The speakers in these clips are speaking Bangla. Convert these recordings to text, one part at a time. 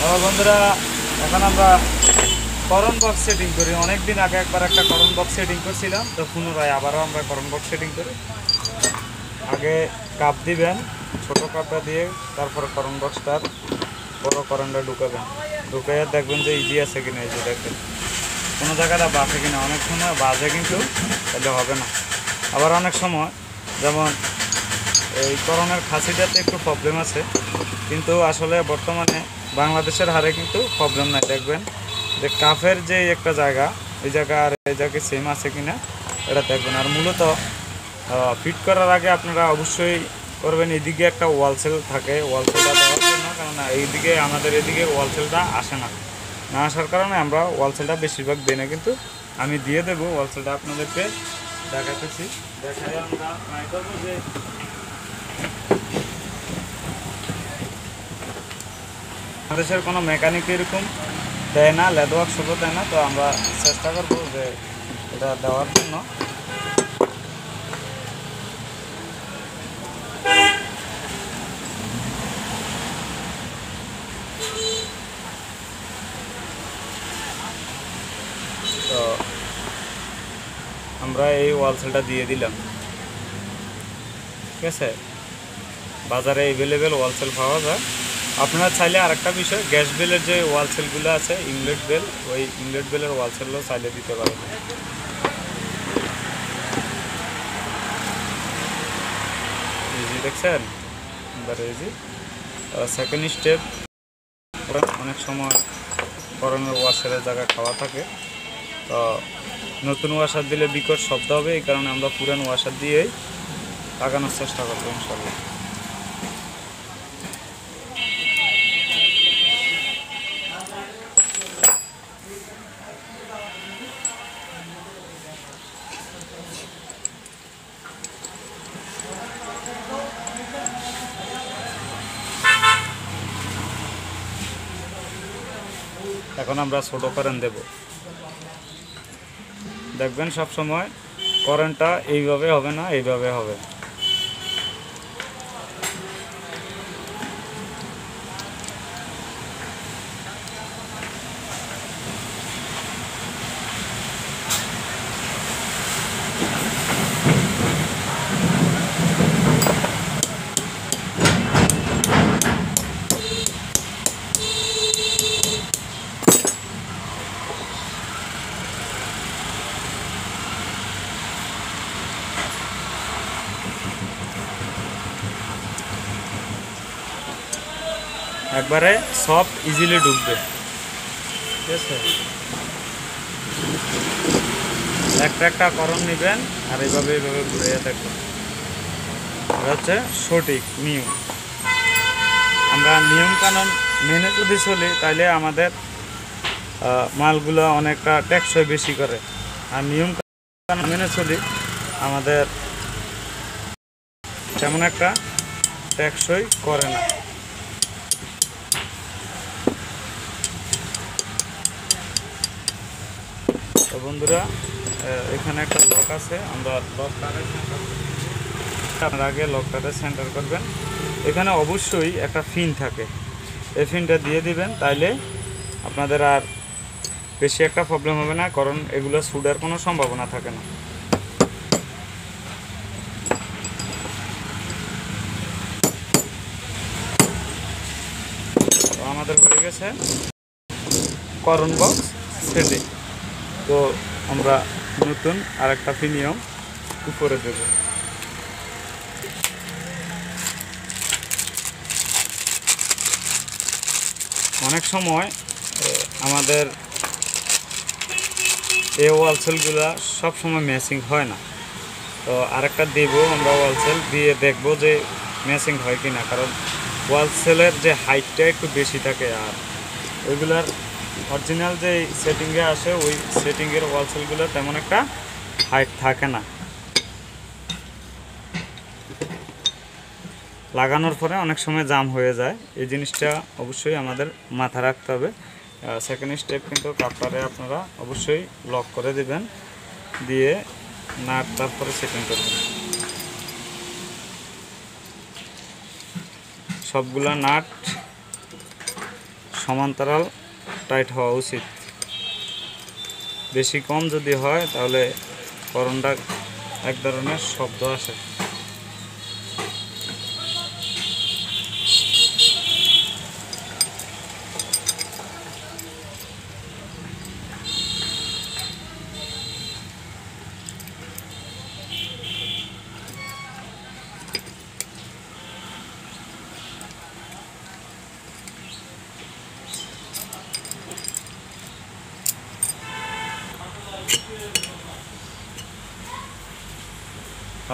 বন্ধুরা, এখন আমরা করন বক্স সেটিং করি। অনেক দিন আগে একবার একটা করন বক্স সেটিং করছিলাম, তো পুনরায় আবারও আমরা করন বক্স সেটিং করি। আগে কাপ দিবেন, ছোট কাপটা দিয়ে তারপরে করন বক্সটার বড় করনটা ঢুকাবেন। ঢুকে দেখবেন যে ইজি আছে কিনা। এই যে দেখবেন কোনো জায়গাটা বাজে কিনা। অনেক সময় বাজে কিন্তু তাহলে হবে না। আবার অনেক সময় যেমন এই করোনার খাসিটাতে একটু প্রবলেম আছে, কিন্তু আসলে বর্তমানে বাংলাদেশের হারে কিন্তু প্রবলেম নাই। দেখবেন যে কাফের যে একটা জায়গা, এই জায়গা আর এই জায়গায় সেম আছে কিনা এটা দেখবেন। আর মূলত ফিট করার আগে আপনারা অবশ্যই করবেন, এদিকে একটা ওয়ালসেল থাকে, ওয়ালসেলটা দেওয়ার জন্য। কেননা এইদিকে আমাদের এদিকে ওয়ালসেলটা আসে না, না আসার কারণে আমরা ওয়ালসেলটা বেশিরভাগ দিই না, কিন্তু আমি দিয়ে দেবো ওয়ালসেলটা আপনাদেরকে দেখাতেছি। দেখাই আমরা ট্রাই করবো যে বাংলাদেশের কোনো মেকানিক এরকম দেয় না, লেদ ওয়ার্কশপও দেয় না। তো আমরা চেষ্টা করবো যে এটা দেওয়ার জন্য। তো আমরা এই ওয়ালসেলটা দিয়ে দিলাম, ঠিক আছে। বাজারে অ্যাভেলেবেল ওয়ালসেল পাওয়া যায়। আপনারা চাইলে আরেকটা বিষয়, গ্যাস বেলের যে ওয়ালসেলগুলো আছে ইনলেট বেল, ওই ইনলেট বেলের ওয়ালসেলও চাইলে দিতে পারেন। ইজি দেখছেন, ইজি। সেকেন্ড স্টেপ, অনেক সময় করোনার ওয়াশারের জায়গায় খাওয়া থাকে, তো নতুন ওয়াশার দিলে বিকট শব্দ হবে। এই কারণে আমরা পুরান ওয়াশার দিয়েই লাগানোর চেষ্টা করবো ইনশাল্লাহ। এখন আমরা ছোট কারেন্ট দেব। দেখবেন সব সময় কারেন্টটা এইভাবে হবে না, এইভাবে হবে। একবারে সফট ইজিলি ঢুকবে, ঠিক আছে। একটা করণ নেবেন আর এইভাবে ঘুরে থাকবেন। এটা হচ্ছে সঠিক নিয়ম। আমরা নিয়ম কানুন মেনে যদি চলি, তাইলে আমাদের মালগুলো অনেকটা টেকসই বেশি করে। আর নিয়ম কানুন মেনে চলি, আমাদের তেমন একটা টেকসই করে না। তো বন্ধুরা, এখানে একটা লক আছে, আমরা লকটার আগে লকটারে সেন্টার করবেন। এখানে অবশ্যই একটা ফিন থাকে, এই ফিনটা দিয়ে দিবেন, তাইলে আপনাদের আর বেশি একটা প্রবলেম হবে না, কারণ এগুলো ছুটার কোনো সম্ভাবনা থাকে না। তো আমাদের হয়ে গেছে করন বক্স সেটিং। তো আমরা নতুন আরেকটা ফিনিয়ম উপরে দেব। অনেক সময় আমাদের এই ওয়ালসেলগুলো সবসময় ম্যাচিং হয় না, তো আরেকটা দেব আমরা ওয়ালসেল দিয়ে দেখব যে ম্যাচিং হয় কি না। কারণ ওয়ালসেলের যে হাইটটা একটু বেশি থাকে, আর ওইগুলার অরিজিনাল যে সেটিংয়ে আসে ওই সেটিংয়ের ওয়ালসেলগুলো তেমন একটা হাইট থাকে না। লাগানোর পরে অনেক সময় জাম হয়ে যায়, এই জিনিসটা অবশ্যই আমাদের মাথা রাখতে হবে। সেকেন্ড স্টেপ কিন্তু কাপটারে আপনারা অবশ্যই লক করে দিবেন, দিয়ে নাট তারপরে সেটিং করবেন। সবগুলা নাট সমান্তরাল টাইট হওয়া উচিত। বেশি কম যদি হয় তাহলে করণটা এক ধরনের শব্দ আসে।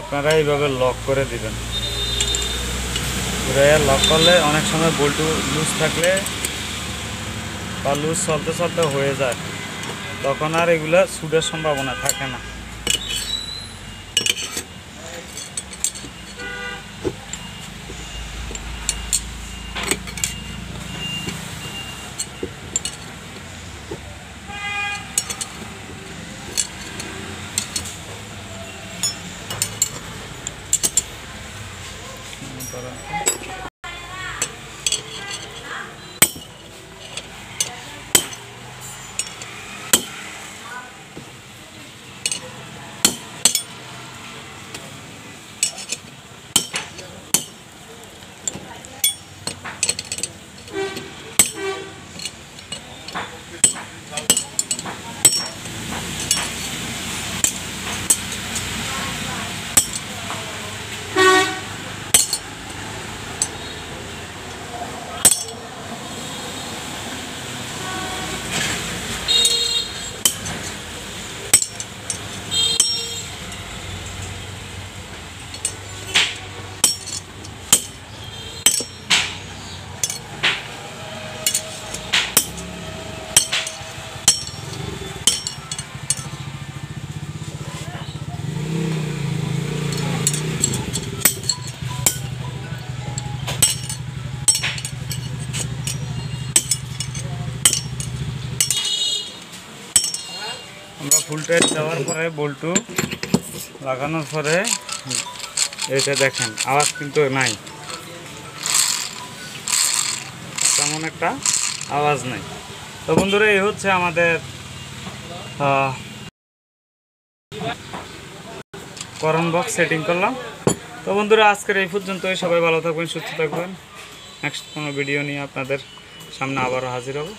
আপনারা এইভাবে লক করে দিবেন। লক করলে অনেক সময় বল্টু লুজ থাকলে বা লুজ চলতে চলতে হয়ে যায়, তখন আর এগুলা ছুটার সম্ভাবনা থাকে না। আমরা ফুল টাইট দেওয়ার পরে বল্টু লাগানোর পরে এটা দেখেন আওয়াজ কিন্তু নাই, তেমন একটা আওয়াজ নাই। তো বন্ধুরা, এই হচ্ছে আমাদের করণ বক্স সেটিং করলাম। তো বন্ধুরা, আজকের এই পর্যন্তই। সবাই ভালো থাকবেন, সুস্থ থাকবেন। নেক্সট কোনো ভিডিও নিয়ে আপনাদের সামনে আবারও হাজির হব।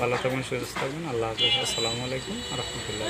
ভালো থাকবেন, সুস্থ থাকবেন। আল্লাহ হাফেজ। আসসালামু আলাইকুম ওয়া রাহমাতুল্লাহ।